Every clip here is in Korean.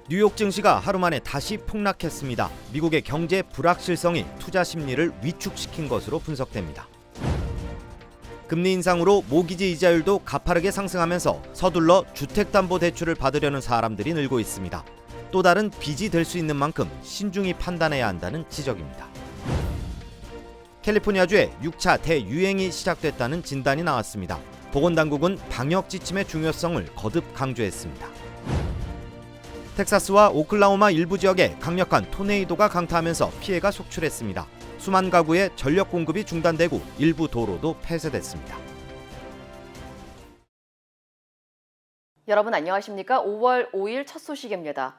뉴욕 증시가 하루 만에 다시 폭락했습니다. 미국의 경제 불확실성이 투자 심리를 위축시킨 것으로 분석됩니다. 금리 인상으로 모기지 이자율도 가파르게 상승하면서 서둘러 주택담보대출을 받으려는 사람들이 늘고 있습니다. 또 다른 빚이 될 수 있는 만큼 신중히 판단해야 한다는 지적입니다. 캘리포니아주에 6차 대유행이 시작됐다는 진단이 나왔습니다. 보건당국은 방역 지침의 중요성을 거듭 강조했습니다. 텍사스와 오클라호마 일부 지역에 강력한 토네이도가 강타하면서 피해가 속출했습니다. 수만 가구의 전력 공급이 중단되고 일부 도로도 폐쇄됐습니다. 여러분 안녕하십니까? 5월 5일 첫 소식입니다.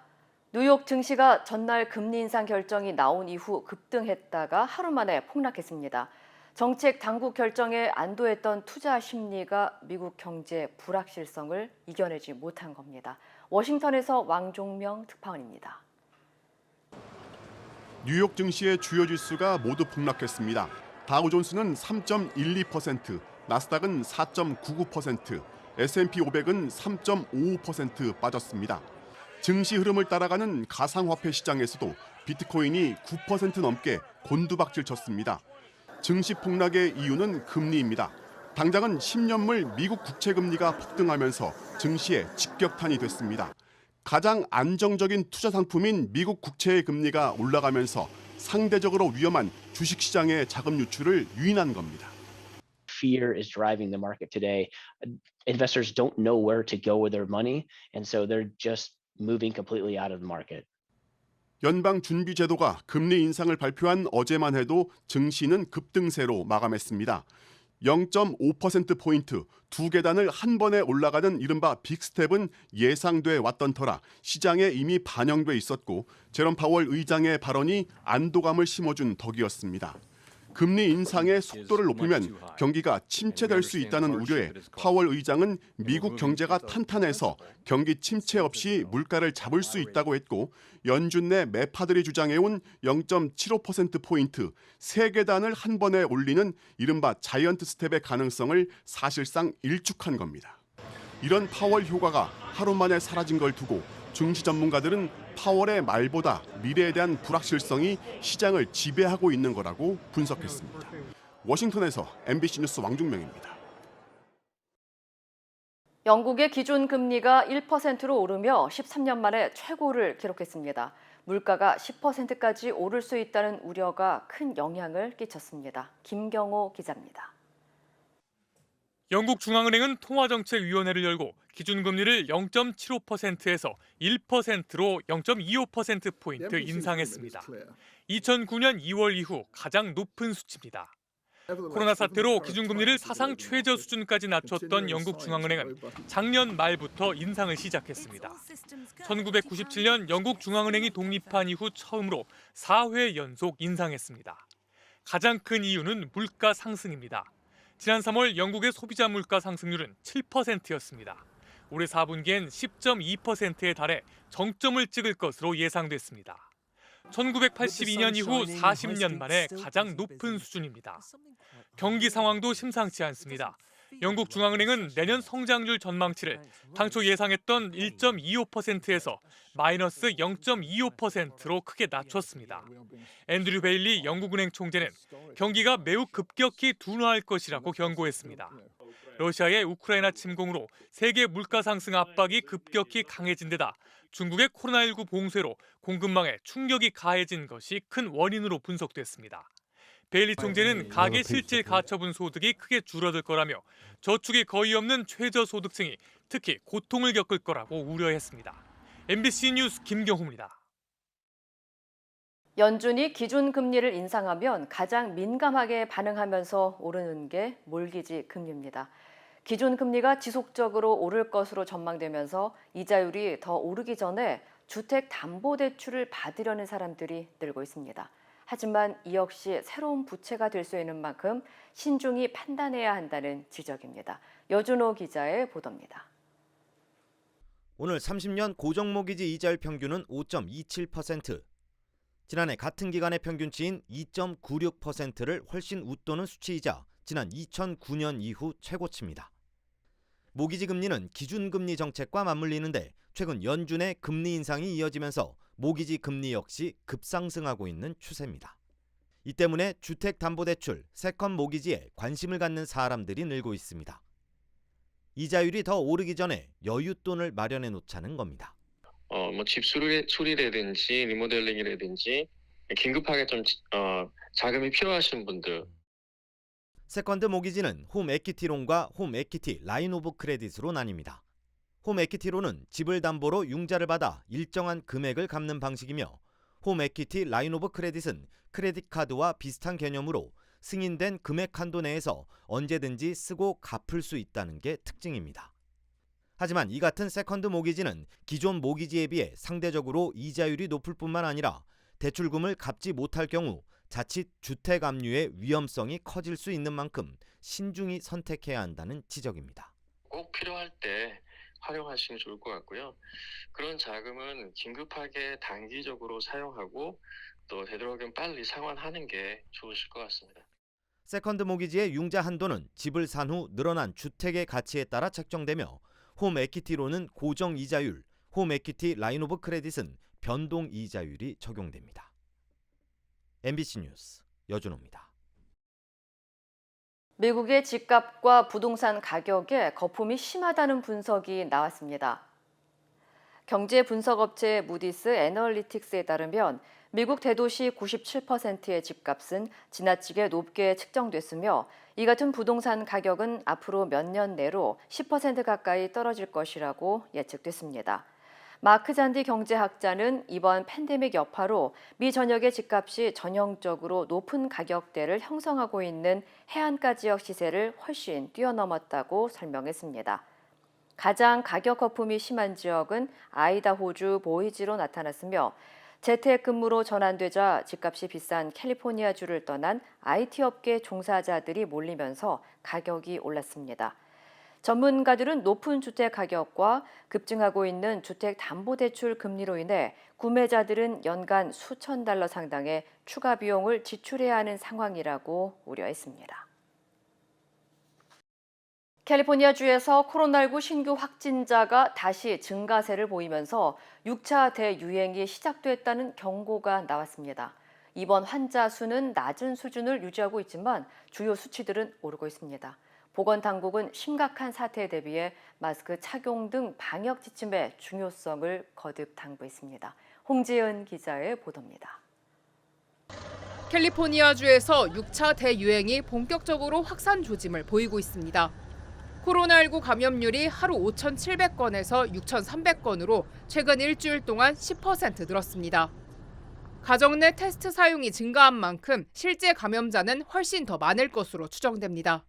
뉴욕 증시가 전날 금리 인상 결정이 나온 이후 급등했다가 하루 만에 폭락했습니다. 정책 당국 결정에 안도했던 투자 심리가 미국 경제 불확실성을 이겨내지 못한 겁니다. 워싱턴에서 왕종명 특파원입니다. 뉴욕 증시의 주요 지수가 모두 폭락했습니다. 다우존스는 3.12%, 나스닥은 4.99%, S&P 500은 3.55% 빠졌습니다. 증시 흐름을 따라가는 가상화폐 시장에서도 비트코인이 9% 넘게 곤두박질 쳤습니다. 증시 폭락의 이유는 금리입니다. 당장은 10년물 미국 국채 금리가 폭등하면서 증시에 직격탄이 됐습니다. 가장 안정적인 투자 상품인 미국 국채의 금리가 올라가면서 상대적으로 위험한 주식 시장의 자금 유출을 유인한 겁니다. Fear is driving the market today. Investors don't know where to go with their money, and so they're just moving completely out of the market. 연방준비제도가 금리 인상을 발표한 어제만 해도 증시는 급등세로 마감했습니다. 0.5%포인트, 두 계단을 한 번에 올라가는 이른바 빅스텝은 예상돼 왔던 터라 시장에 이미 반영돼 있었고 제롬 파월 의장의 발언이 안도감을 심어준 덕이었습니다. 금리 인상의 속도를 높이면 경기가 침체될 수 있다는 우려에 파월 의장은 미국 경제가 탄탄해서 경기 침체 없이 물가를 잡을 수 있다고 했고 연준 내 매파들이 주장해온 0.75%포인트, 세 계단을 한 번에 올리는 이른바 자이언트 스텝의 가능성을 사실상 일축한 겁니다. 이런 파월 효과가 하루 만에 사라진 걸 두고 증시 전문가들은 파월의 말보다 미래에 대한 불확실성이 시장을 지배하고 있는 거라고 분석했습니다. 워싱턴에서 MBC 뉴스 왕중명입니다. 영국의 기준금리가 1%로 오르며 13년 만에 최고를 기록했습니다. 물가가 10%까지 오를 수 있다는 우려가 큰 영향을 끼쳤습니다. 김경호 기자입니다. 영국 중앙은행은 통화정책위원회를 열고 기준금리를 0.75%에서 1%로 0.25%포인트 인상했습니다. 2009년 2월 이후 가장 높은 수치입니다. 코로나 사태로 기준금리를 사상 최저 수준까지 낮췄던 영국 중앙은행은 작년 말부터 인상을 시작했습니다. 1997년 영국 중앙은행이 독립한 이후 처음으로 4회 연속 인상했습니다. 가장 큰 이유는 물가 상승입니다. 지난 3월 영국의 소비자 물가 상승률은 7%였습니다. 올해 4분기엔 10.2%에 달해 정점을 찍을 것으로 예상됐습니다. 1982년 이후 40년 만에 가장 높은 수준입니다. 경기 상황도 심상치 않습니다. 영국 중앙은행은 내년 성장률 전망치를 당초 예상했던 1.25%에서 마이너스 0.25%로 크게 낮췄습니다. 앤드류 베일리 영국은행 총재는 경기가 매우 급격히 둔화할 것이라고 경고했습니다. 러시아의 우크라이나 침공으로 세계 물가 상승 압박이 급격히 강해진 데다 중국의 코로나19 봉쇄로 공급망에 충격이 가해진 것이 큰 원인으로 분석됐습니다. 베일리 총재는 가계 실질 가처분 소득이 크게 줄어들 거라며 저축이 거의 없는 최저소득층이 특히 고통을 겪을 거라고 우려했습니다. MBC 뉴스 김경호입니다. 연준이 기준금리를 인상하면 가장 민감하게 반응하면서 오르는 게 몰기지 금리입니다. 기준금리가 지속적으로 오를 것으로 전망되면서 이자율이 더 오르기 전에 주택담보대출을 받으려는 사람들이 늘고 있습니다. 하지만 이 역시 새로운 부채가 될 수 있는 만큼 신중히 판단해야 한다는 지적입니다. 여준호 기자의 보도입니다. 오늘 30년 고정모기지 이자율 평균은 5.27%. 지난해 같은 기간의 평균치인 2.96%를 훨씬 웃도는 수치이자 지난 2009년 이후 최고치입니다. 모기지 금리는 기준금리 정책과 맞물리는데 최근 연준의 금리 인상이 이어지면서 모기지 금리 역시 급상승하고 있는 추세입니다. 이 때문에 주택담보대출, 세컨 모기지에 관심을 갖는 사람들이 늘고 있습니다. 이자율이 더 오르기 전에 여윳돈을 마련해 놓자는 겁니다. 집 수리라든지 리모델링이라든지 긴급하게 좀 자금이 필요하신 분들. 세컨드 모기지는 홈 에퀴티론과 홈 에퀴티 라인 오브 크레딧으로 나뉩니다. 홈 에퀴티론은 집을 담보로 융자를 받아 일정한 금액을 갚는 방식이며 홈 에퀴티 라인 오브 크레딧은 크레딧 카드와 비슷한 개념으로 승인된 금액 한도 내에서 언제든지 쓰고 갚을 수 있다는 게 특징입니다. 하지만 이 같은 세컨드 모기지는 기존 모기지에 비해 상대적으로 이자율이 높을 뿐만 아니라 대출금을 갚지 못할 경우 자칫 주택 압류의 위험성이 커질 수 있는 만큼 신중히 선택해야 한다는 지적입니다. 꼭 필요할 때 활용하시면 좋을 것 같고요. 그런 자금은 긴급하게 단기적으로 사용하고 또 되도록이면 빨리 상환하는 게 좋으실 것 같습니다. 세컨드 모기지의 융자 한도는 집을 산 후 늘어난 주택의 가치에 따라 책정되며 홈 에퀴티로는 고정 이자율, 홈 에퀴티 라인 오브 크레딧은 변동 이자율이 적용됩니다. MBC 뉴스 여준호입니다. 미국의 집값과 부동산 가격에 거품이 심하다는 분석이 나왔습니다. 경제 분석업체 무디스 애널리틱스에 따르면 미국 대도시 97%의 집값은 지나치게 높게 측정됐으며 이 같은 부동산 가격은 앞으로 몇 년 내로 10% 가까이 떨어질 것이라고 예측됐습니다. 마크 잔디 경제학자는 이번 팬데믹 여파로 미 전역의 집값이 전형적으로 높은 가격대를 형성하고 있는 해안가 지역 시세를 훨씬 뛰어넘었다고 설명했습니다. 가장 가격 거품이 심한 지역은 아이다호주 보이지로 나타났으며 재택근무로 전환되자 집값이 비싼 캘리포니아주를 떠난 IT 업계 종사자들이 몰리면서 가격이 올랐습니다. 전문가들은 높은 주택 가격과 급증하고 있는 주택담보대출 금리로 인해 구매자들은 연간 수천 달러 상당의 추가 비용을 지출해야 하는 상황이라고 우려했습니다. 캘리포니아주에서 코로나19 신규 확진자가 다시 증가세를 보이면서 6차 대유행이 시작됐다는 경고가 나왔습니다. 이번 환자 수는 낮은 수준을 유지하고 있지만 주요 수치들은 오르고 있습니다. 보건당국은 심각한 사태에 대비해 마스크 착용 등 방역 지침의 중요성을 거듭 당부했습니다. 홍지은 기자의 보도입니다. 캘리포니아주에서 6차 대유행이 본격적으로 확산 조짐을 보이고 있습니다. 코로나19 감염률이 하루 5,700건에서 6,300건으로 최근 일주일 동안 10% 늘었습니다. 가정 내 테스트 사용이 증가한 만큼 실제 감염자는 훨씬 더 많을 것으로 추정됩니다.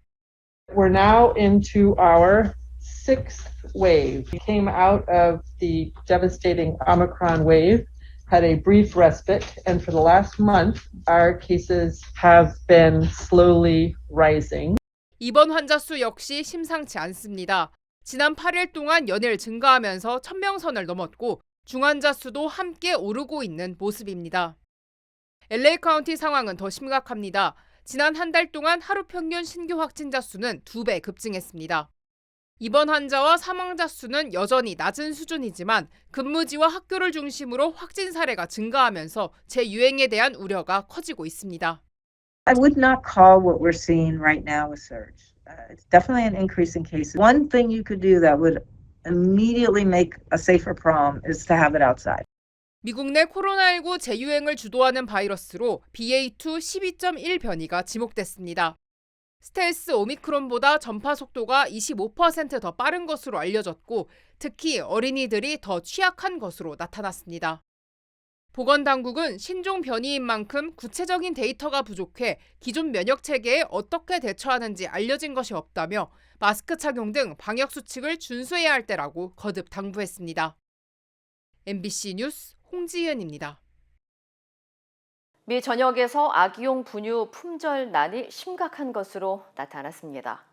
We're now into our sixth wave. We came out of the devastating Omicron wave, had a brief respite, and for the last month, our cases have been slowly rising. 입원 환자 수 역시 심상치 않습니다. 지난 8일 동안 연일 증가하면서 1,000명 선을 넘었고 중환자 수도 함께 오르고 있는 모습입니다. LA 카운티 상황은 더 심각합니다. 지난 한 달 동안 하루 평균 신규 확진자 수는 2배 급증했습니다. 입원 환자와 사망자 수는 여전히 낮은 수준이지만 근무지와 학교를 중심으로 확진 사례가 증가하면서 재유행에 대한 우려가 커지고 있습니다. I would not call what we're seeing right now a surge. It's definitely an increase in cases. One thing you could do that would immediately make a safer prom is to have it outside. 미국 내 코로나19 재유행을 주도하는 바이러스로 BA2 12.1 변이가 지목됐습니다. 스텔스 오미크론보다 전파 속도가 25% 더 빠른 것으로 알려졌고 특히 어린이들이 더 취약한 것으로 나타났습니다. 보건당국은 신종 변이인 만큼 구체적인 데이터가 부족해 기존 면역 체계에 어떻게 대처하는지 알려진 것이 없다며 마스크 착용 등 방역 수칙을 준수해야 할 때라고 거듭 당부했습니다. MBC 뉴스 홍지은입니다. 미 전역에서 아기용 분유 품절난이 심각한 것으로 나타났습니다.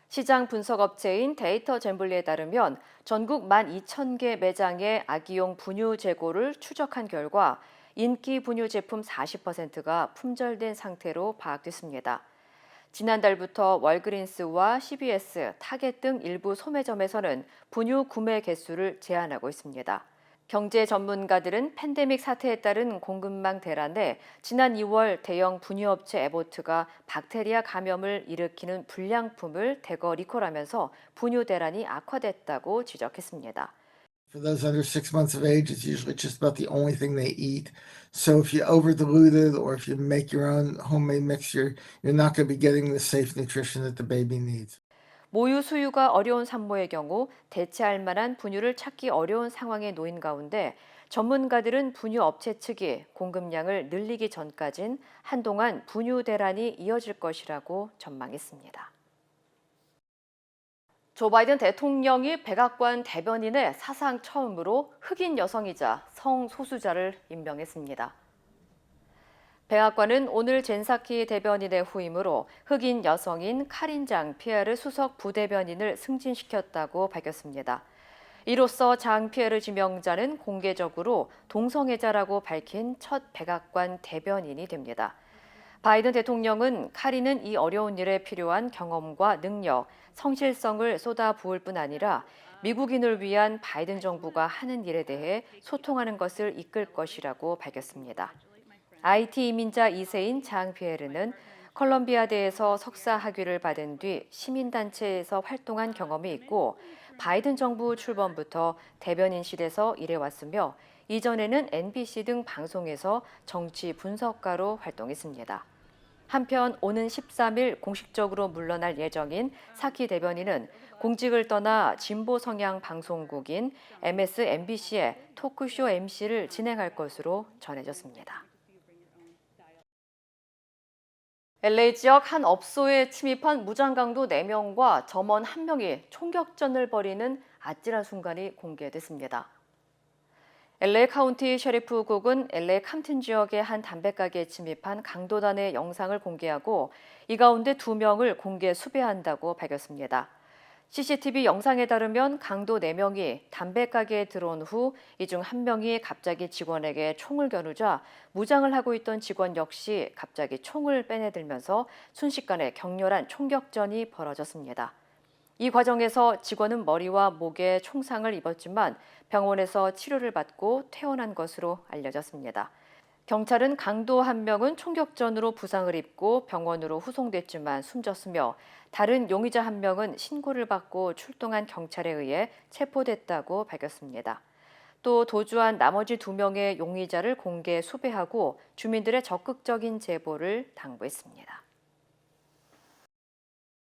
시장 분석업체인 데이터 잼블리에 따르면 전국 12,000개 매장의 아기용 분유 재고를 추적한 결과 인기 분유 제품 40%가 품절된 상태로 파악됐습니다. 지난달부터 월그린스와 CVS, 타겟 등 일부 소매점에서는 분유 구매 개수를 제한하고 있습니다. 경제 전문가들은 팬데믹 사태에 따른 공급망 대란에 지난 2월 대형 분유업체 에보트가 박테리아 감염을 일으키는 불량품을 대거 리콜하면서 분유 대란이 악화됐다고 지적했습니다. For those under 6 months of age, it's usually just about the only thing they eat. So if you over dilute it or if you make your own homemade mixture, you're not going to be getting the safe nutrition that the baby needs. 모유 수유가 어려운 산모의 경우 대체할 만한 분유를 찾기 어려운 상황에 놓인 가운데 전문가들은 분유 업체 측이 공급량을 늘리기 전까진 한동안 분유 대란이 이어질 것이라고 전망했습니다. 조 바이든 대통령이 백악관 대변인에 사상 처음으로 흑인 여성이자 성소수자를 임명했습니다. 백악관은 오늘 젠사키 대변인의 후임으로 흑인 여성인 카린 장 피에르 수석 부대변인을 승진시켰다고 밝혔습니다. 이로써 장 피에르 지명자는 공개적으로 동성애자라고 밝힌 첫 백악관 대변인이 됩니다. 바이든 대통령은 카린은 이 어려운 일에 필요한 경험과 능력, 성실성을 쏟아부을 뿐 아니라 미국인을 위한 바이든 정부가 하는 일에 대해 소통하는 것을 이끌 것이라고 밝혔습니다. IT 이민자 2세인 장 피에르는 컬럼비아대에서 석사 학위를 받은 뒤 시민단체에서 활동한 경험이 있고 바이든 정부 출범부터 대변인실에서 일해왔으며 이전에는 NBC 등 방송에서 정치 분석가로 활동했습니다. 한편 오는 13일 공식적으로 물러날 예정인 사키 대변인은 공직을 떠나 진보 성향 방송국인 MSNBC의 토크쇼 MC를 진행할 것으로 전해졌습니다. LA 지역 한 업소에 침입한 무장강도 4명과 점원 1명이 총격전을 벌이는 아찔한 순간이 공개됐습니다. LA 카운티 셰리프국은 LA 캄튼 지역의 한 담배가게에 침입한 강도단의 영상을 공개하고 이 가운데 2명을 공개 수배한다고 밝혔습니다. CCTV 영상에 따르면 강도 4명이 담배가게에 들어온 후 이 중 1명이 갑자기 직원에게 총을 겨누자 무장을 하고 있던 직원 역시 갑자기 총을 빼내들면서 순식간에 격렬한 총격전이 벌어졌습니다. 이 과정에서 직원은 머리와 목에 총상을 입었지만 병원에서 치료를 받고 퇴원한 것으로 알려졌습니다. 경찰은 강도 1명은 총격전으로 부상을 입고 병원으로 후송됐지만 숨졌으며 다른 용의자 1명은 신고를 받고 출동한 경찰에 의해 체포됐다고 밝혔습니다. 또 도주한 나머지 2명의 용의자를 공개 수배하고 주민들의 적극적인 제보를 당부했습니다.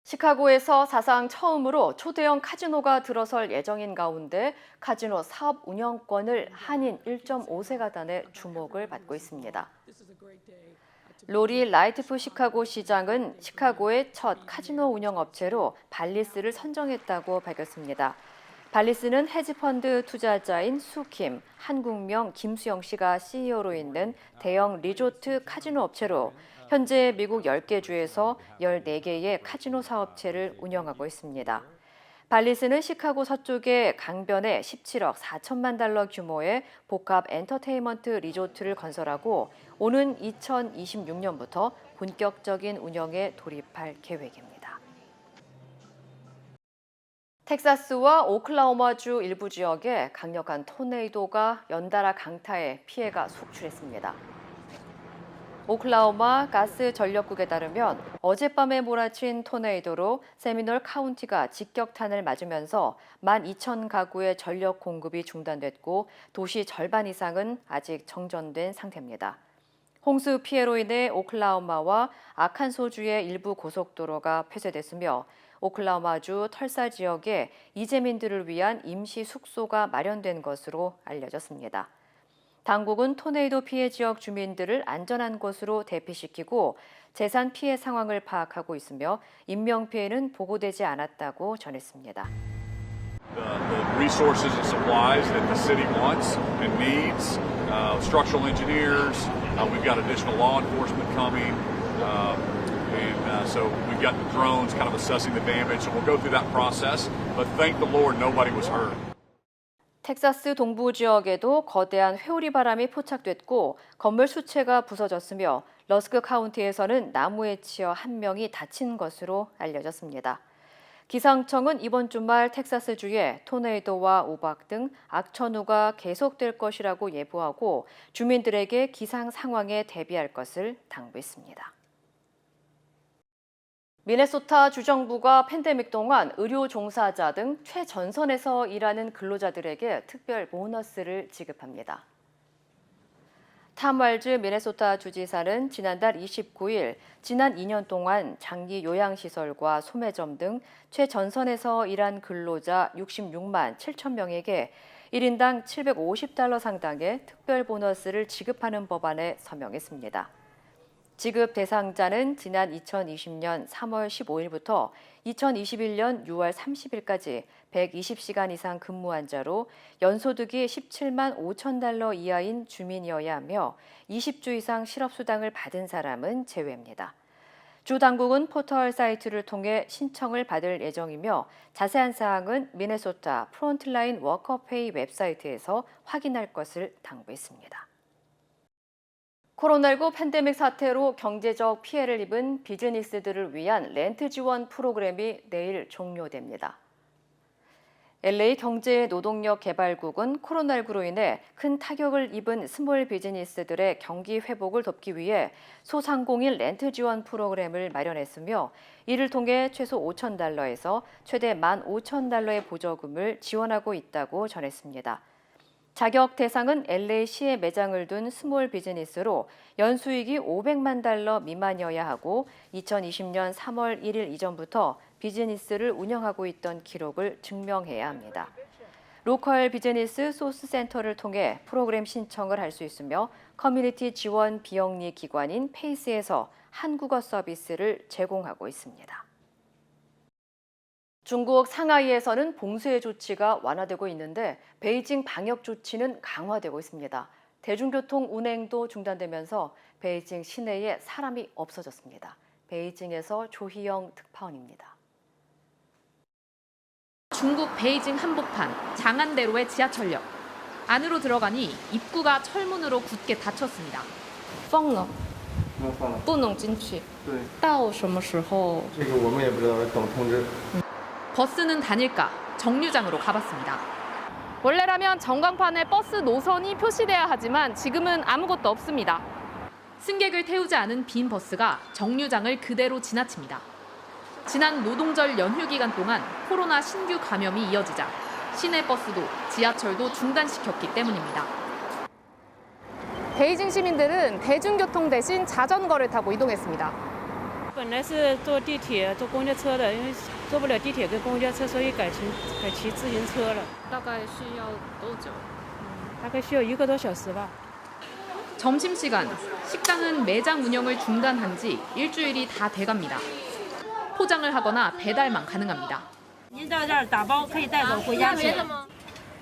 시카고에서 사상 처음으로 초대형 카지노가 들어설 예정인 가운데 카지노 사업 운영권을 한인 1.5세가 주목을 받고 있습니다. 로리 라이트프 시카고 시장은 시카고의 첫 카지노 운영업체로 발리스를 선정했다고 밝혔습니다. 발리스는 헤지펀드 투자자인 수킴, 한국명 김수영 씨가 CEO로 있는 대형 리조트 카지노 업체로 현재 미국 10개 주에서 14개의 카지노 사업체를 운영하고 있습니다. 발리스는 시카고 서쪽의 강변에 17억 4천만 달러 규모의 복합 엔터테인먼트 리조트를 건설하고 오는 2026년부터 본격적인 운영에 돌입할 계획입니다. 텍사스와 오클라호마주 일부 지역에 강력한 토네이도가 연달아 강타해 피해가 속출했습니다. 오클라호마 가스 전력국에 따르면 어젯밤에 몰아친 토네이도로 세미널 카운티가 직격탄을 맞으면서 12,000가구의 전력 공급이 중단됐고 도시 절반 이상은 아직 정전된 상태입니다. 홍수 피해로 인해 오클라호마와 아칸소주의 일부 고속도로가 폐쇄됐으며 오클라호마주 털사 지역에 이재민들을 위한 임시 숙소가 마련된 것으로 알려졌습니다. 당국은 토네이도 피해 지역 주민들을 안전한 곳으로 대피시키고 재산 피해 상황을 파악하고 있으며 인명 피해는 보고되지 않았다고 전했습니다. The resources and supplies that the city wants and needs, structural engineers, we've got additional law enforcement coming, and so we've got the drones kind of assessing the damage, so we'll go through that process, but thank the Lord nobody was hurt. 텍사스 동부 지역에도 거대한 회오리 바람이 포착됐고 건물 수채가 부서졌으며 러스크 카운티에서는 나무에 치여 1명이 다친 것으로 알려졌습니다. 기상청은 이번 주말 텍사스주에 토네이도와 우박 등 악천후가 계속될 것이라고 예보하고 주민들에게 기상 상황에 대비할 것을 당부했습니다. 미네소타 주정부가 팬데믹 동안 의료 종사자 등 최전선에서 일하는 근로자들에게 특별 보너스를 지급합니다. 탐 왈즈 미네소타 주지사는 지난달 29일 지난 2년 동안 장기 요양시설과 소매점 등 최전선에서 일한 근로자 66만 7천 명에게 1인당 $750 상당의 특별 보너스를 지급하는 법안에 서명했습니다. 지급 대상자는 지난 2020년 3월 15일부터 2021년 6월 30일까지 120시간 이상 근무한 자로 연소득이 $17만 5천 이하인 주민이어야 하며 20주 이상 실업수당을 받은 사람은 제외입니다. 주 당국은 포털 사이트를 통해 신청을 받을 예정이며 자세한 사항은 미네소타 프론트라인 워커페이 웹사이트에서 확인할 것을 당부했습니다. 코로나19 팬데믹 사태로 경제적 피해를 입은 비즈니스들을 위한 렌트 지원 프로그램이 내일 종료됩니다. LA 경제노동력개발국은 코로나19로 인해 큰 타격을 입은 스몰 비즈니스들의 경기 회복을 돕기 위해 소상공인 렌트 지원 프로그램을 마련했으며 이를 통해 최소 $5,000에서 최대 $15,000의 보조금을 지원하고 있다고 전했습니다. 자격 대상은 LA시에 매장을 둔 스몰 비즈니스로 연수익이 $500만 미만이어야 하고 2020년 3월 1일 이전부터 비즈니스를 운영하고 있던 기록을 증명해야 합니다. 로컬 비즈니스 소스 센터를 통해 프로그램 신청을 할 수 있으며 커뮤니티 지원 비영리 기관인 페이스에서 한국어 서비스를 제공하고 있습니다. 중국 상하이에서는 봉쇄 조치가 완화되고 있는데 베이징 방역 조치는 강화되고 있습니다. 대중교통 운행도 중단되면서 베이징 시내에 사람이 없어졌습니다. 베이징에서 조희영 특파원입니다. 중국 베이징 한복판 장안대로의 지하철역. 안으로 들어가니 입구가 철문으로 굳게 닫혔습니다. 封了不能进去到什么时候这个我们也不知道，等通知。 버스는 다닐까 정류장으로 가봤습니다. 원래라면 전광판에 버스 노선이 표시돼야 하지만 지금은 아무것도 없습니다. 승객을 태우지 않은 빈 버스가 정류장을 그대로 지나칩니다. 지난 노동절 연휴 기간 동안 코로나 신규 감염이 이어지자 시내 버스도 지하철도 중단시켰기 때문입니다. 베이징 시민들은 대중교통 대신 자전거를 타고 이동했습니다. 本来是坐地铁、坐公交车的，因为坐不了地铁跟公交车，所以改骑自行车了。大概需要多久？大概需要1个多小时吧。 점심시간, 식당은 매장 운영을 중단한 지 일주일이 다 돼갑니다. 포장을 하거나 배달만 가능합니다.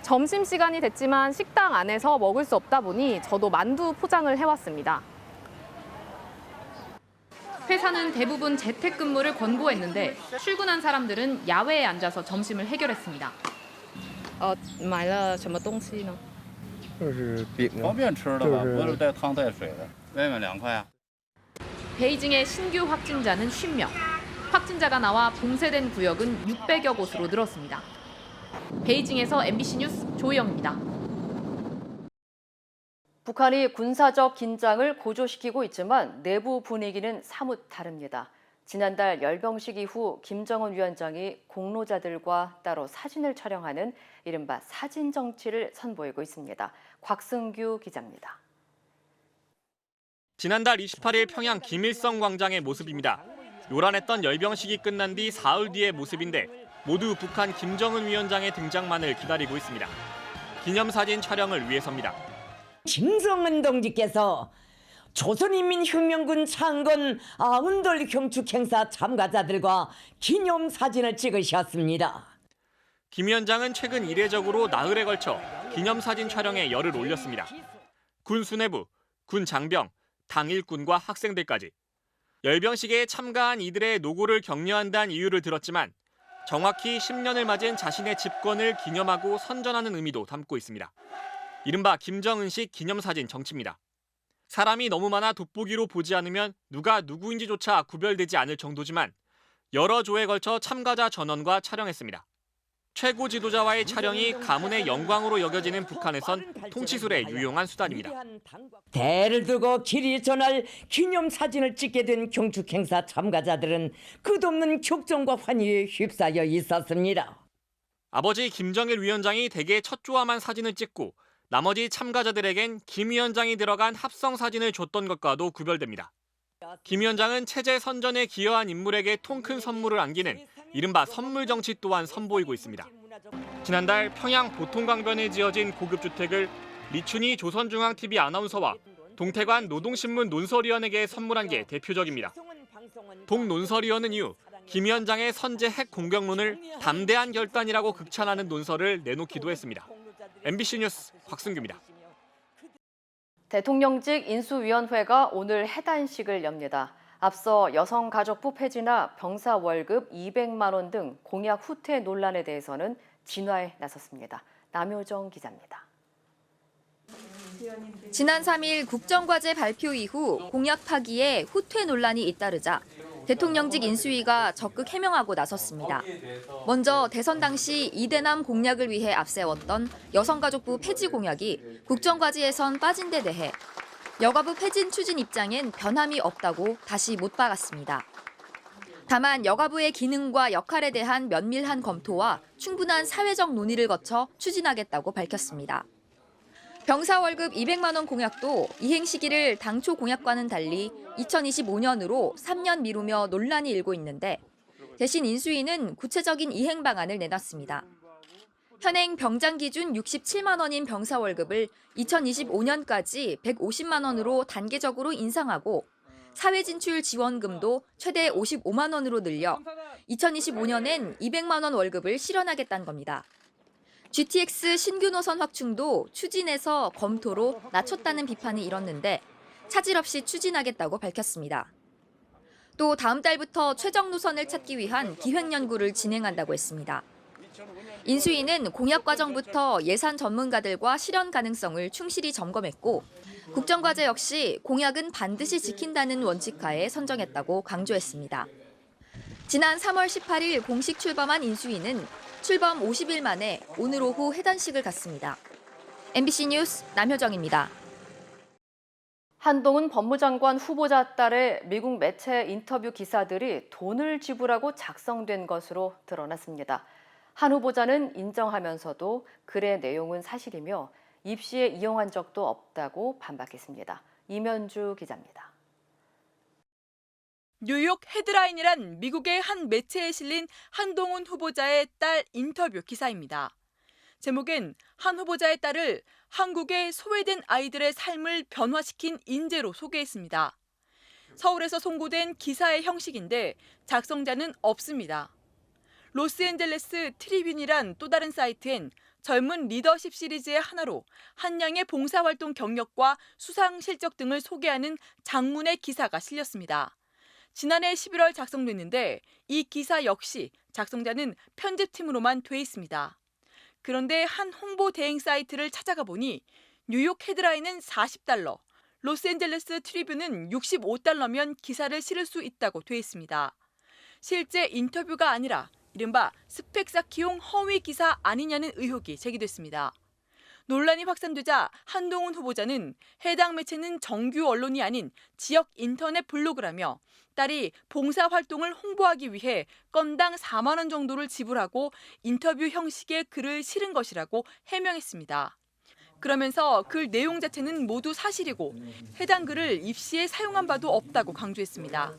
점심시간이 됐지만 식당 안에서 먹을 수 없다 보니 저도 만두 포장을 해왔습니다. 회사는 대부분 재택근무를 권고했는데 출근한 사람들은 야외에 앉아서 점심을 해결했습니다. 买了什么东西呢？就是饼啊，方便吃的吧，不是带汤带水的，外面2块啊。 베이징의 신규 확진자는 50명. 확진자가 나와 봉쇄된 구역은 600여 곳으로 늘었습니다. 베이징에서 MBC 뉴스 조희영입니다. 북한이 군사적 긴장을 고조시키고 있지만 내부 분위기는 사뭇 다릅니다. 지난달 열병식 이후 김정은 위원장이 공로자들과 따로 사진을 촬영하는 이른바 사진 정치를 선보이고 있습니다. 곽승규 기자입니다. 지난달 28일 평양 김일성 광장의 모습입니다. 요란했던 열병식이 끝난 뒤 사흘 뒤의 모습인데 모두 북한 김정은 위원장의 등장만을 기다리고 있습니다. 기념사진 촬영을 위해서입니다. 김정은 동지께서 조선인민혁명군 창건 아흔돌 경축 행사 참가자들과 기념사진을 찍으셨습니다. 김 위원장은 최근 이례적으로 나흘에 걸쳐 기념사진 촬영에 열을 올렸습니다. 군 수뇌부, 군 장병, 당 일꾼과 학생들까지. 열병식에 참가한 이들의 노고를 격려한다는 이유를 들었지만 정확히 10년을 맞은 자신의 집권을 기념하고 선전하는 의미도 담고 있습니다. 이른바 김정은식 기념사진 정치입니다. 사람이 너무 많아 돋보기로 보지 않으면 누가 누구인지조차 구별되지 않을 정도지만 여러 조에 걸쳐 참가자 전원과 촬영했습니다. 최고 지도자와의 촬영이 가문의 영광으로 여겨지는 북한에선 통치술에 유용한 수단입니다. 대를 두고 길이 전할 기념사진을 찍게 된 경축 행사 참가자들은 끝없는 격정과 환희에 휩싸여 있었습니다. 아버지 김정일 위원장이 대개 첫 조와만 사진을 찍고 나머지 참가자들에겐 김 위원장이 들어간 합성 사진을 줬던 것과도 구별됩니다. 김 위원장은 체제 선전에 기여한 인물에게 통 큰 선물을 안기는 이른바 선물 정치 또한 선보이고 있습니다. 지난달 평양 보통강변에 지어진 고급 주택을 리춘희 조선중앙TV 아나운서와 동태관 노동신문 논설위원에게 선물한 게 대표적입니다. 동 논설위원은 이후 김 위원장의 선제 핵 공격론을 담대한 결단이라고 극찬하는 논설을 내놓기도 했습니다. MBC 뉴스 곽승규입니다. 대통령직 인수위원회가 오늘 해단식을 엽니다. 앞서 여성가족부 폐지나 병사 월급 200만 원 등 공약 후퇴 논란에 대해서는 진화에 나섰습니다. 남효정 기자입니다. 지난 3일 국정과제 발표 이후 공약 파기에 후퇴 논란이 잇따르자 대통령직 인수위가 적극 해명하고 나섰습니다. 먼저 대선 당시 이대남 공약을 위해 앞세웠던 여성가족부 폐지 공약이 국정과제에선 빠진 데 대해 여가부 폐진 추진 입장엔 변함이 없다고 다시 못 박았습니다. 다만 여가부의 기능과 역할에 대한 면밀한 검토와 충분한 사회적 논의를 거쳐 추진하겠다고 밝혔습니다. 병사 월급 200만 원 공약도 이행 시기를 당초 공약과는 달리 2025년으로 3년 미루며 논란이 일고 있는데 대신 인수위는 구체적인 이행 방안을 내놨습니다. 현행 병장 기준 67만 원인 병사 월급을 2025년까지 150만 원으로 단계적으로 인상하고 사회진출 지원금도 최대 55만 원으로 늘려 2025년엔 200만 원 월급을 실현하겠다는 겁니다. GTX 신규 노선 확충도 추진해서 검토로 낮췄다는 비판이 일었는데 차질 없이 추진하겠다고 밝혔습니다. 또 다음 달부터 최적 노선을 찾기 위한 기획 연구를 진행한다고 했습니다. 인수위는 공약 과정부터 예산 전문가들과 실현 가능성을 충실히 점검했고 국정과제 역시 공약은 반드시 지킨다는 원칙하에 선정했다고 강조했습니다. 지난 3월 18일 공식 출범한 인수위는 출범 50일 만에 오늘 오후 해단식을 갖습니다. MBC 뉴스 남효정입니다. 한동훈 법무장관 후보자 딸의 미국 매체 인터뷰 기사들이 돈을 지불하고 작성된 것으로 드러났습니다. 한 후보자는 인정하면서도 글의 내용은 사실이며 입시에 이용한 적도 없다고 반박했습니다. 이면주 기자입니다. 뉴욕 헤드라인이란 미국의 한 매체에 실린 한동훈 후보자의 딸 인터뷰 기사입니다. 제목엔 한 후보자의 딸을 한국의 소외된 아이들의 삶을 변화시킨 인재로 소개했습니다. 서울에서 송고된 기사의 형식인데 작성자는 없습니다. 로스앤젤레스 트리뷴이란 또 다른 사이트엔 젊은 리더십 시리즈의 하나로 한양의 봉사활동 경력과 수상 실적 등을 소개하는 장문의 기사가 실렸습니다. 지난해 11월 작성됐는데 이 기사 역시 작성자는 편집팀으로만 돼 있습니다. 그런데 한 홍보 대행 사이트를 찾아가 보니 뉴욕 헤드라인은 $40, 로스앤젤레스 트리뷴은 $65면 기사를 실을 수 있다고 돼 있습니다. 실제 인터뷰가 아니라 이른바 스펙 쌓기용 허위 기사 아니냐는 의혹이 제기됐습니다. 논란이 확산되자 한동훈 후보자는 해당 매체는 정규 언론이 아닌 지역 인터넷 블로그라며 딸이 봉사활동을 홍보하기 위해 건당 4만 원 정도를 지불하고 인터뷰 형식의 글을 실은 것이라고 해명했습니다. 그러면서 글 내용 자체는 모두 사실이고 해당 글을 입시에 사용한 바도 없다고 강조했습니다.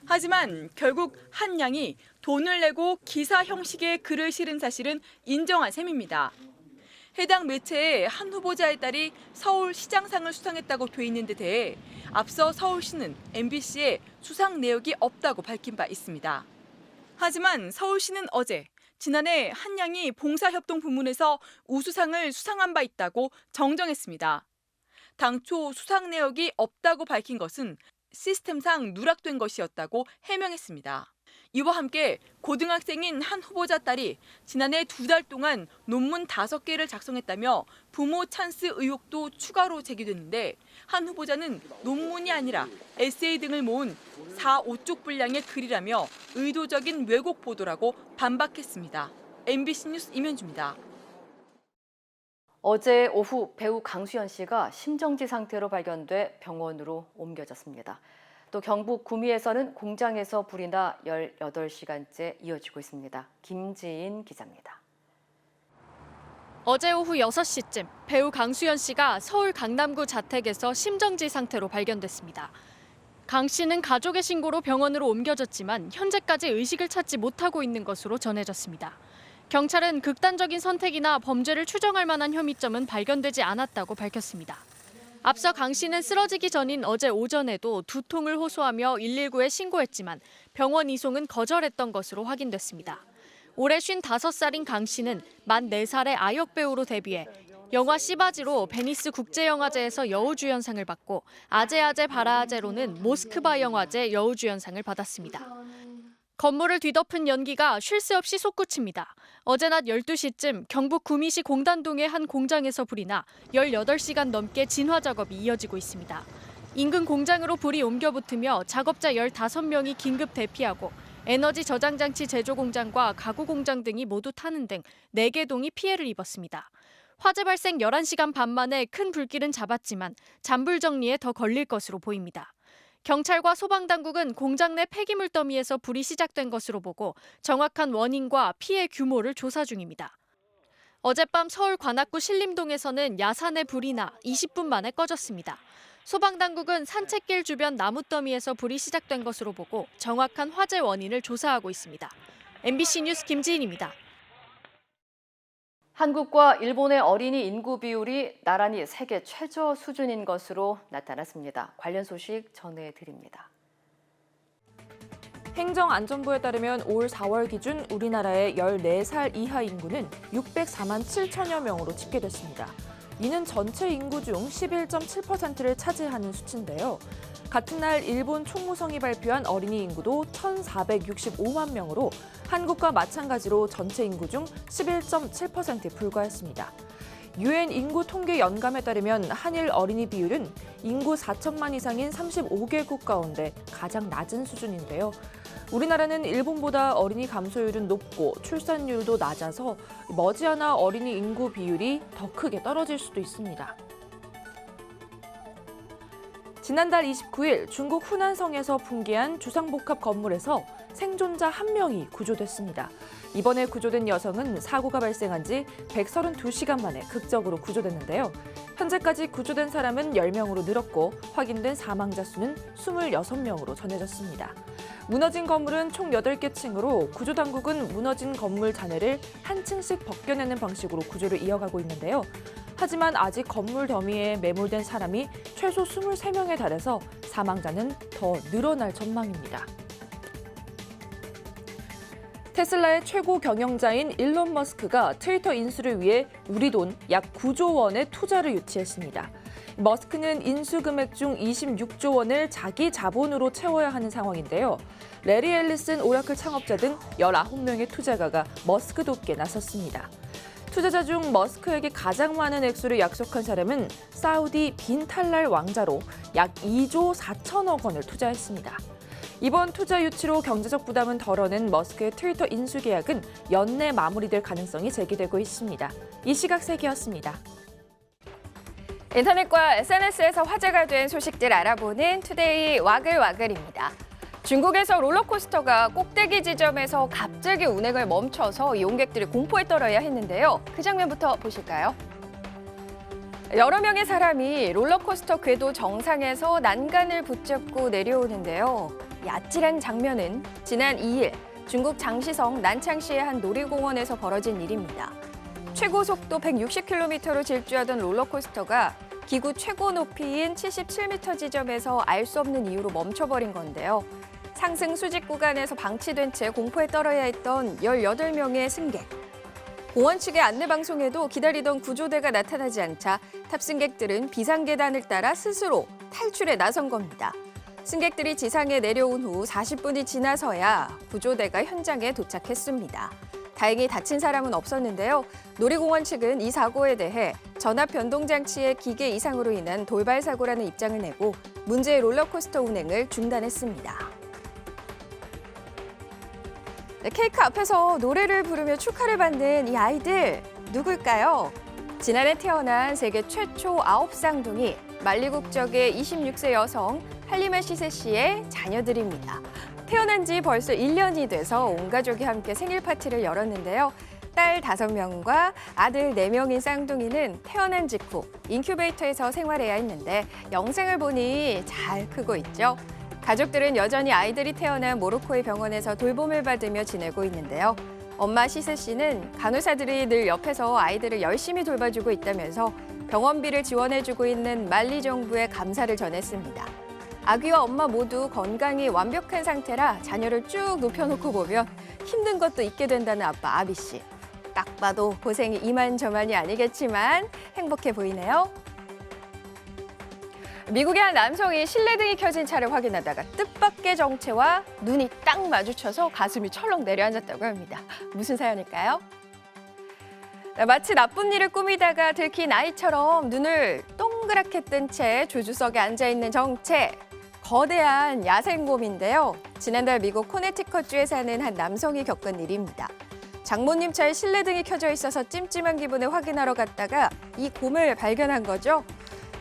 하지만 결국 한 양이 돈을 내고 기사 형식의 글을 실은 사실은 인정한 셈입니다. 해당 매체에 한 후보자의 딸이 서울시장상을 수상했다고 돼 있는 데 대해 앞서 서울시는 MBC에 수상 내역이 없다고 밝힌 바 있습니다. 하지만 서울시는 어제 지난해 한 양이 봉사협동 부문에서 우수상을 수상한 바 있다고 정정했습니다. 당초 수상 내역이 없다고 밝힌 것은 시스템상 누락된 것이었다고 해명했습니다. 이와 함께 고등학생인 한 후보자 딸이 지난해 2달 동안 논문 5개를 작성했다며 부모 찬스 의혹도 추가로 제기됐는데 한 후보자는 논문이 아니라 에세이 등을 모은 4, 5쪽 분량의 글이라며 의도적인 왜곡 보도라고 반박했습니다. MBC 뉴스 임현주입니다. 어제 오후 배우 강수현 씨가 심정지 상태로 발견돼 병원으로 옮겨졌습니다. 또 경북 구미에서는 공장에서 불이 나 18시간째 이어지고 있습니다. 김지인 기자입니다. 어제 오후 6시쯤 배우 강수현 씨가 서울 강남구 자택에서 심정지 상태로 발견됐습니다. 강 씨는 가족의 신고로 병원으로 옮겨졌지만 현재까지 의식을 찾지 못하고 있는 것으로 전해졌습니다. 경찰은 극단적인 선택이나 범죄를 추정할 만한 혐의점은 발견되지 않았다고 밝혔습니다. 앞서 강 씨는 쓰러지기 전인 어제 오전에도 두통을 호소하며 119에 신고했지만 병원 이송은 거절했던 것으로 확인됐습니다. 올해 55살인 강 씨는 만 4살에 아역 배우로 데뷔해 영화 씨바지로 베니스 국제영화제에서 여우주연상을 받고 아제아제 바라아제로는 모스크바 영화제 여우주연상을 받았습니다. 건물을 뒤덮은 연기가 쉴 새 없이 솟구칩니다. 어제 낮 12시쯤 경북 구미시 공단동의 한 공장에서 불이 나 18시간 넘게 진화 작업이 이어지고 있습니다. 인근 공장으로 불이 옮겨 붙으며 작업자 15명이 긴급 대피하고 에너지 저장 장치 제조 공장과 가구 공장 등이 모두 타는 등 4개 동이 피해를 입었습니다. 화재 발생 11시간 반 만에 큰 불길은 잡았지만 잔불 정리에 더 걸릴 것으로 보입니다. 경찰과 소방당국은 공장 내 폐기물 더미에서 불이 시작된 것으로 보고 정확한 원인과 피해 규모를 조사 중입니다. 어젯밤 서울 관악구 신림동에서는 야산에 불이 나 20분 만에 꺼졌습니다. 소방당국은 산책길 주변 나무 더미에서 불이 시작된 것으로 보고 정확한 화재 원인을 조사하고 있습니다. MBC 뉴스 김지인입니다. 한국과 일본의 어린이 인구 비율이 나란히 세계 최저 수준인 것으로 나타났습니다. 관련 소식 전해드립니다. 행정안전부에 따르면 올 4월 기준 우리나라의 14살 이하 인구는 604만 7천여 명으로 집계됐습니다. 이는 전체 인구 중 11.7%를 차지하는 수치인데요. 같은 날 일본 총무성이 발표한 어린이 인구도 1,465만 명으로 한국과 마찬가지로 전체 인구 중 11.7%에 불과했습니다. 유엔 인구 통계 연감에 따르면 한일 어린이 비율은 인구 4천만 이상인 35개국 가운데 가장 낮은 수준인데요. 우리나라는 일본보다 어린이 감소율은 높고 출산율도 낮아서 머지않아 어린이 인구 비율이 더 크게 떨어질 수도 있습니다. 지난달 29일 중국 후난성에서 붕괴한 주상복합 건물에서 생존자 1명이 구조됐습니다. 이번에 구조된 여성은 사고가 발생한 지 132시간 만에 극적으로 구조됐는데요. 현재까지 구조된 사람은 10명으로 늘었고 확인된 사망자 수는 26명으로 전해졌습니다. 무너진 건물은 총 8개 층으로 구조당국은 무너진 건물 잔해를 한 층씩 벗겨내는 방식으로 구조를 이어가고 있는데요. 하지만 아직 건물 더미에 매몰된 사람이 최소 23명에 달해서 사망자는 더 늘어날 전망입니다. 테슬라의 최고 경영자인 일론 머스크가 트위터 인수를 위해 우리 돈 약 9조 원의 투자를 유치했습니다. 머스크는 인수 금액 중 26조 원을 자기 자본으로 채워야 하는 상황인데요. 레리 앨리슨 오라클 창업자 등 19명의 투자가가 머스크 돕기에 나섰습니다. 투자자 중 머스크에게 가장 많은 액수를 약속한 사람은 사우디 빈 탈랄 왕자로 약 2조 4천억 원을 투자했습니다. 이번 투자 유치로 경제적 부담은 덜어낸 머스크의 트위터 인수 계약은 연내 마무리될 가능성이 제기되고 있습니다. 이 시각 세계였습니다. 인터넷과 SNS에서 화제가 된 소식들 알아보는 투데이 와글와글입니다. 중국에서 롤러코스터가 꼭대기 지점에서 갑자기 운행을 멈춰서 이용객들이 공포에 떨어야 했는데요. 그 장면부터 보실까요? 여러 명의 사람이 롤러코스터 궤도 정상에서 난간을 붙잡고 내려오는데요. 이 아찔한 장면은 지난 2일 중국 장시성 난창시의 한 놀이공원에서 벌어진 일입니다. 최고 속도 160km로 질주하던 롤러코스터가 기구 최고 높이인 77m 지점에서 알 수 없는 이유로 멈춰버린 건데요. 상승 수직 구간에서 방치된 채 공포에 떨어야 했던 18명의 승객. 공원 측의 안내 방송에도 기다리던 구조대가 나타나지 않자 탑승객들은 비상계단을 따라 스스로 탈출에 나선 겁니다. 승객들이 지상에 내려온 후 40분이 지나서야 구조대가 현장에 도착했습니다. 다행히 다친 사람은 없었는데요. 놀이공원 측은 이 사고에 대해 전압 변동 장치의 기계 이상으로 인한 돌발 사고라는 입장을 내고 문제의 롤러코스터 운행을 중단했습니다. 네, 케이크 앞에서 노래를 부르며 축하를 받는 이 아이들 누굴까요? 지난해 태어난 세계 최초 9쌍둥이 말리 국적의 26세 여성 할리마 시세 씨의 자녀들입니다. 태어난 지 벌써 1년이 돼서 온 가족이 함께 생일 파티를 열었는데요. 딸 5명과 아들 4명인 쌍둥이는 태어난 직후 인큐베이터에서 생활해야 했는데 영생을 보니 잘 크고 있죠. 가족들은 여전히 아이들이 태어난 모로코의 병원에서 돌봄을 받으며 지내고 있는데요. 엄마 시세 씨는 간호사들이 늘 옆에서 아이들을 열심히 돌봐주고 있다면서 병원비를 지원해주고 있는 말리 정부에 감사를 전했습니다. 아기와 엄마 모두 건강이 완벽한 상태라 자녀를 쭉 눕혀놓고 보면 힘든 것도 잊게 된다는 아빠 아비 씨. 딱 봐도 고생이 이만저만이 아니겠지만 행복해 보이네요. 미국의 한 남성이 실내등이 켜진 차를 확인하다가 뜻밖의 정체와 눈이 딱 마주쳐서 가슴이 철렁 내려앉았다고 합니다. 무슨 사연일까요? 마치 나쁜 일을 꾸미다가 들킨 아이처럼 눈을 동그랗게 뜬 채 조주석에 앉아있는 정체. 거대한 야생곰인데요. 지난달 미국 코네티컷주에 사는 한 남성이 겪은 일입니다. 장모님 차에 실내등이 켜져 있어서 찜찜한 기분에 확인하러 갔다가 이 곰을 발견한 거죠.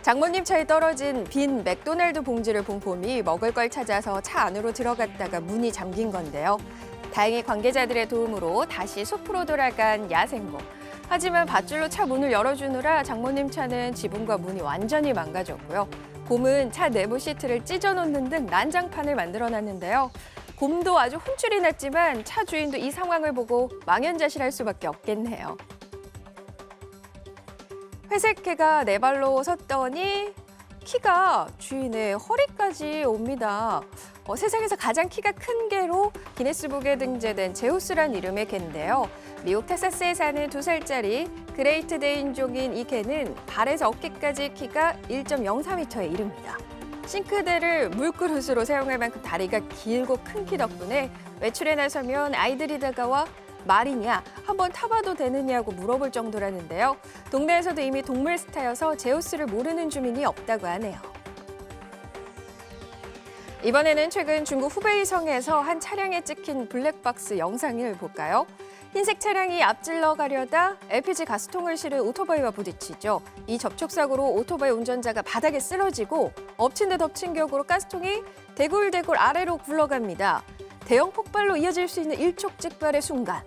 장모님 차에 떨어진 빈 맥도날드 봉지를 본 곰이 먹을 걸 찾아서 차 안으로 들어갔다가 문이 잠긴 건데요. 다행히 관계자들의 도움으로 다시 숲으로 돌아간 야생곰. 하지만 밧줄로 차 문을 열어주느라 장모님 차는 지붕과 문이 완전히 망가졌고요. 곰은 차 내부 시트를 찢어놓는 등 난장판을 만들어놨는데요. 곰도 아주 혼쭐이 났지만 차 주인도 이 상황을 보고 망연자실할 수밖에 없겠네요. 회색개가 4발로 섰더니 키가 주인의 허리까지 옵니다. 세상에서 가장 키가 큰 개로 기네스북에 등재된 제우스란 이름의 개인데요. 미국 텍사스에 사는 2살짜리 그레이트 데인종인 이 개는 발에서 어깨까지 키가 1.03m에 이릅니다. 싱크대를 물그릇으로 사용할 만큼 다리가 길고 큰 키 덕분에 외출에 나서면 아이들이 다가와 말이냐, 한번 타봐도 되느냐고 물어볼 정도라는데요. 동네에서도 이미 동물 스타여서 제우스를 모르는 주민이 없다고 하네요. 이번에는 최근 중국 후베이성에서 한 차량에 찍힌 블랙박스 영상을 볼까요? 흰색 차량이 앞질러 가려다 LPG 가스통을 실은 오토바이와 부딪히죠. 이 접촉사고로 오토바이 운전자가 바닥에 쓰러지고 엎친 데 덮친 격으로 가스통이 대굴대굴 아래로 굴러갑니다. 대형 폭발로 이어질 수 있는 일촉즉발의 순간.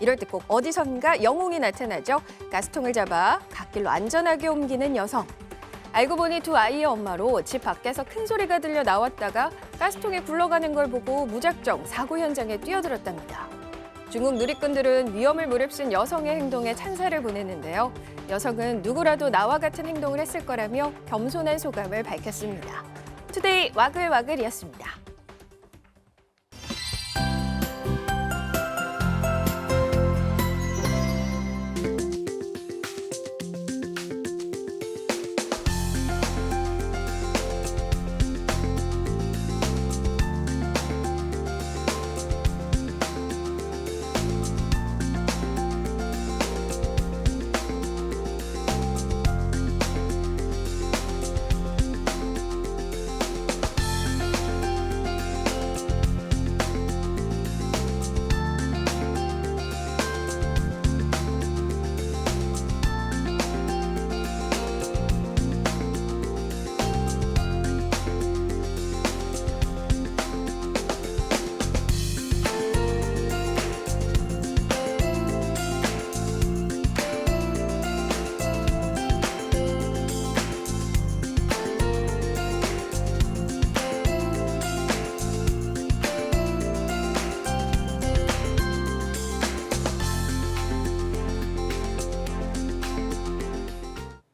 이럴 때 꼭 어디선가 영웅이 나타나죠. 가스통을 잡아 갓길로 안전하게 옮기는 여성. 알고 보니 2 아이의 엄마로 집 밖에서 큰 소리가 들려 나왔다가 가스통이 굴러가는 걸 보고 무작정 사고 현장에 뛰어들었답니다. 중국 누리꾼들은 위험을 무릅쓴 여성의 행동에 찬사를 보냈는데요. 여성은 누구라도 나와 같은 행동을 했을 거라며 겸손한 소감을 밝혔습니다. 투데이 와글와글이었습니다.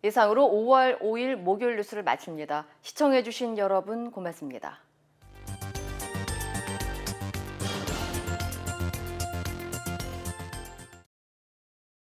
이상으로 5월 5일 목요일 뉴스를 마칩니다. 시청해주신 여러분 고맙습니다.